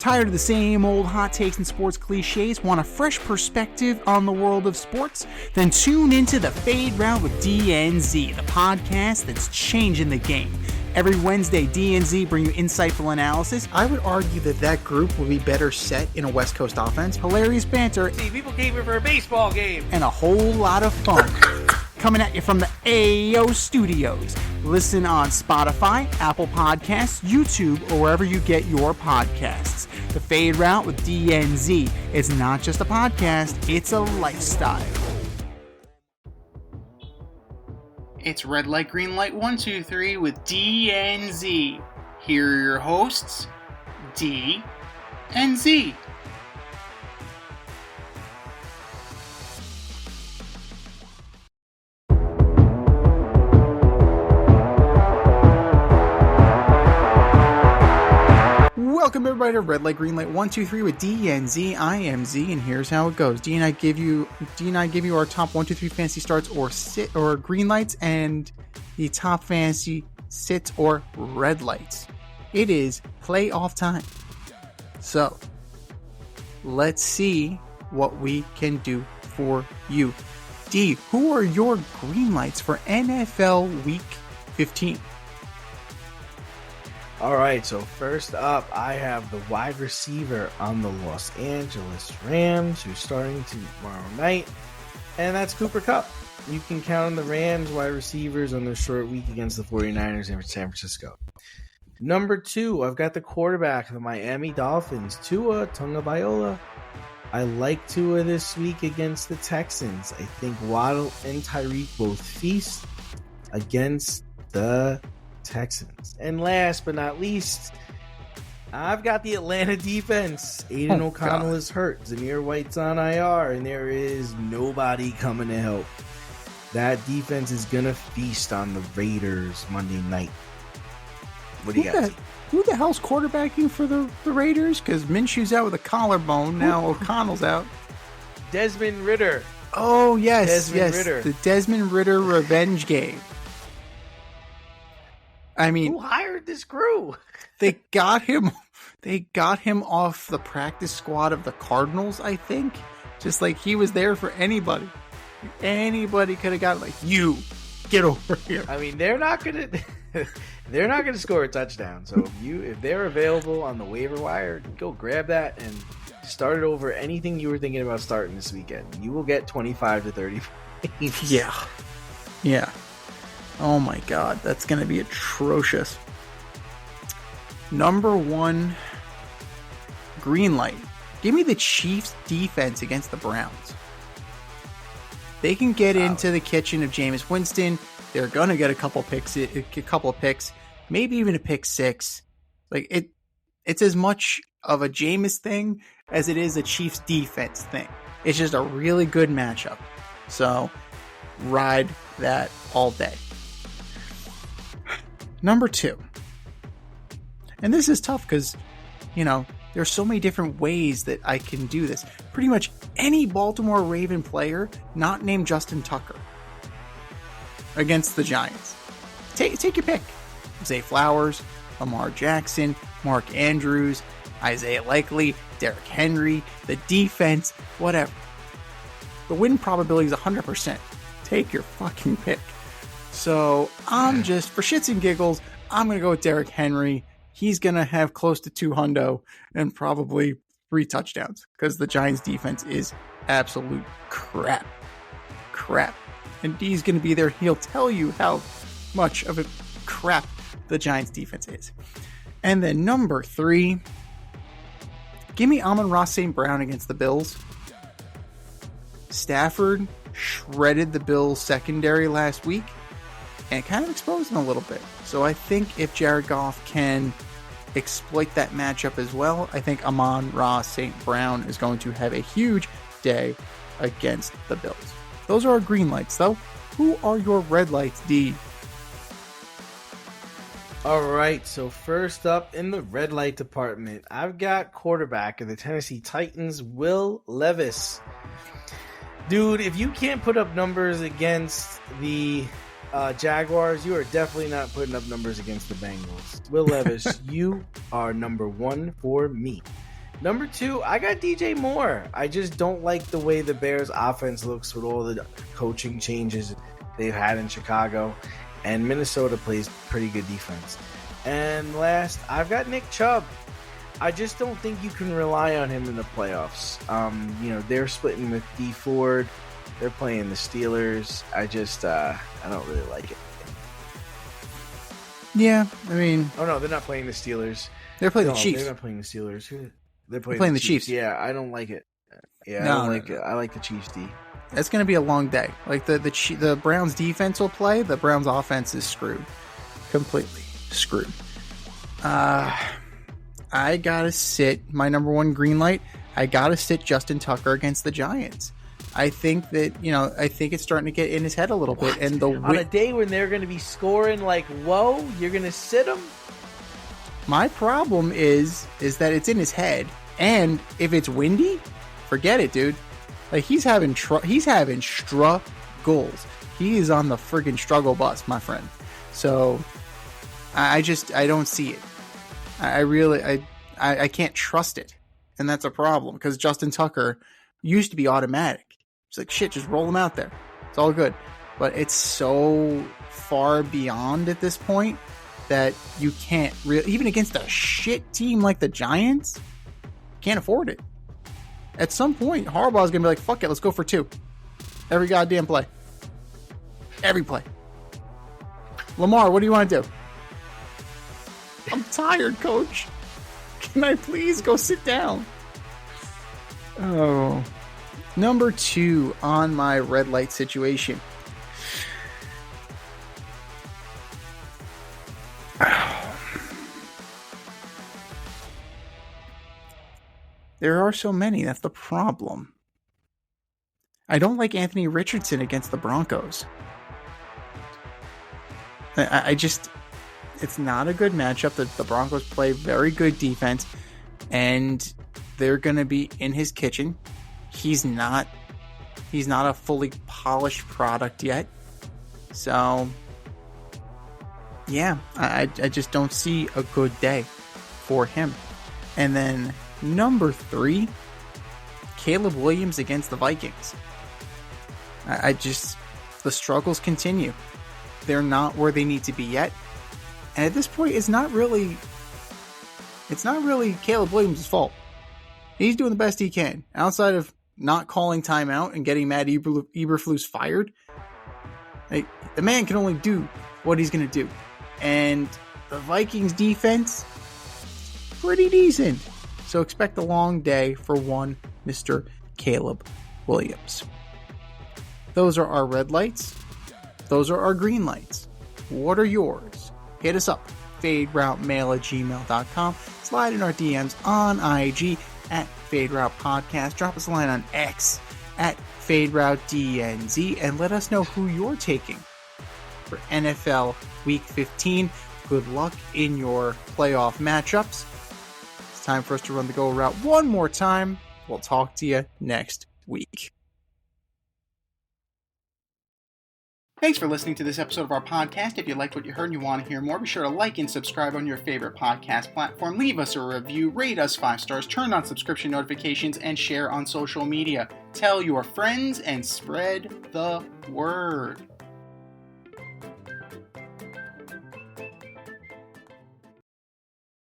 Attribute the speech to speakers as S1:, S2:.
S1: Tired of the same old hot takes and sports cliches? Want a fresh perspective on the world of sports? Then tune into the Fade Route with DNZ, the podcast that's changing the game. Every Wednesday, DNZ bring you insightful analysis. I would argue that group would be better set in a West Coast offense. Hilarious banter.
S2: See, people came here for a baseball game.
S1: And a whole lot of fun. Coming at you from the AO Studios. Listen on Spotify, Apple Podcasts, YouTube, or wherever you get your podcasts. The Fade Route with DNZ is not just a podcast, it's a lifestyle. It's Red Light, Green Light 1, 2, 3 with DNZ. Here are your hosts, D and Z. Welcome everybody to Red Light, Green Light 1, 2, 3 with D and Z. I am Z, and here's how it goes. D and I give you our top 1, 2, 3 fantasy starts or green lights, and the top fantasy sits or red lights. It is playoff time. So let's see what we can do for you. D, who are your green lights for NFL Week 15?
S2: All right, so first up, I have the wide receiver on the Los Angeles Rams, who's starting tomorrow night, and that's Cooper Kupp. You can count on the Rams wide receivers on their short week against the 49ers in San Francisco. Number 2, I've got the quarterback of the Miami Dolphins, Tua Tagovailoa. I like Tua this week against the Texans. I think Waddle and Tyreek both feast against the Texans. And last but not least, I've got the Atlanta defense. Aiden O'Connell is hurt. Zamir White's on IR, and there is nobody coming to help. That defense is going to feast on the Raiders Monday night. What do you got?
S1: Who the hell's quarterbacking for the Raiders? Because Minshew's out with a collarbone. Now O'Connell's out.
S2: Desmond Ridder.
S1: Oh, yes.
S2: Ridder.
S1: The Desmond Ridder revenge game. I mean,
S2: who hired this crew?
S1: They got him off the practice squad of the Cardinals, I think. Just like he was there for anybody. Anybody could have got like, you get over here.
S2: I mean, they're not gonna score a touchdown. So if they're available on the waiver wire, go grab that and start it over anything you were thinking about starting this weekend. You will get 25 to 30 points.
S1: Yeah. Oh my God, that's going to be atrocious. Number 1, green light. Give me the Chiefs defense against the Browns. They can get into the kitchen of Jameis Winston. They're going to get a couple of picks, maybe even a pick 6. Like it's as much of a Jameis thing as it is a Chiefs defense thing. It's just a really good matchup. So ride that all day. Number 2. And this is tough because, there's so many different ways that I can do this. Pretty much any Baltimore Raven player not named Justin Tucker against the Giants. Take your pick. Zay Flowers, Lamar Jackson, Mark Andrews, Isaiah Likely, Derrick Henry, the defense, whatever. The win probability is 100%. Take your fucking pick. So I'm just, for shits and giggles, I'm going to go with Derrick Henry. He's going to have close to 200 and probably 3 touchdowns because the Giants defense is absolute crap. And D's going to be there. He'll tell you how much of a crap the Giants defense is. And then number 3, give me Amon-Ra St. Brown against the Bills. Stafford shredded the Bills secondary last week and kind of exposed them a little bit. So I think if Jared Goff can exploit that matchup as well, I think Amon-Ra St. Brown is going to have a huge day against the Bills. Those are our green lights, though. Who are your red lights, D?
S2: All right, so first up in the red light department, I've got quarterback of the Tennessee Titans, Will Levis. Dude, if you can't put up numbers against the Jaguars, you are definitely not putting up numbers against the Bengals. Will Levis, you are number 1 for me. Number 2, I got DJ Moore. I just don't like the way the Bears offense looks with all the coaching changes they've had in Chicago, and Minnesota plays pretty good defense. And last, I've got Nick Chubb. I just don't think you can rely on him in the playoffs. They're splitting with D Ford. They're playing the Steelers. I don't really like it.
S1: Yeah, I mean...
S2: Oh, no, they're not playing the Steelers.
S1: They're playing the Chiefs.
S2: They're not playing the Steelers. They're playing
S1: the Chiefs.
S2: Yeah, I don't like it. Yeah,
S1: No,
S2: I don't like it. I like the Chiefs D.
S1: It's going to be a long day. Like, the Browns defense will play. The Browns offense is screwed. Completely screwed. I got to sit my number 1 green light. I got to sit Justin Tucker against the Giants. I think that, I think it's starting to get in his head a little bit. And
S2: on a day when they're going to be scoring like, whoa, you're going to sit him?
S1: My problem is that it's in his head. And if it's windy, forget it, dude. Like, he's having struggles. He is on the friggin' struggle bus, my friend. So I don't see it. I can't trust it. And that's a problem, because Justin Tucker used to be automatic. It's like, shit, just roll him out there. It's all good. But it's so far beyond at this point that you can't really, even against a shit team like the Giants, can't afford it. At some point, Harbaugh's going to be like, fuck it, let's go for 2. Every goddamn play. Every play. Lamar, what do you want to do? I'm tired, coach. Can I please go sit down? Oh. Number 2 on my red light situation. There are so many. That's the problem. I don't like Anthony Richardson against the Broncos. I just... It's not a good matchup. The Broncos play very good defense, and they're going to be in his kitchen. He's not a fully polished product yet. So, yeah, I just don't see a good day for him. And then number 3, Caleb Williams against the Vikings. The struggles continue. They're not where they need to be yet. And at this point, it's not really Caleb Williams' fault. He's doing the best he can. Outside of not calling timeout and getting Matt Eberflus fired, the man can only do what he's going to do. And the Vikings defense, pretty decent. So expect a long day for one Mr. Caleb Williams. Those are our red lights. Those are our green lights. What are yours? Hit us up, faderoutemail@gmail.com. Slide in our DMs on IG at FadeRoutePodcast. Drop us a line on X at FadeRouteDNZ and let us know who you're taking for NFL Week 15. Good luck in your playoff matchups. It's time for us to run the go route one more time. We'll talk to you next week. Thanks for listening to this episode of our podcast. If you liked what you heard and you want to hear more, be sure to like and subscribe on your favorite podcast platform. Leave us a review, rate us 5 stars, turn on subscription notifications, and share on social media. Tell your friends and spread the word.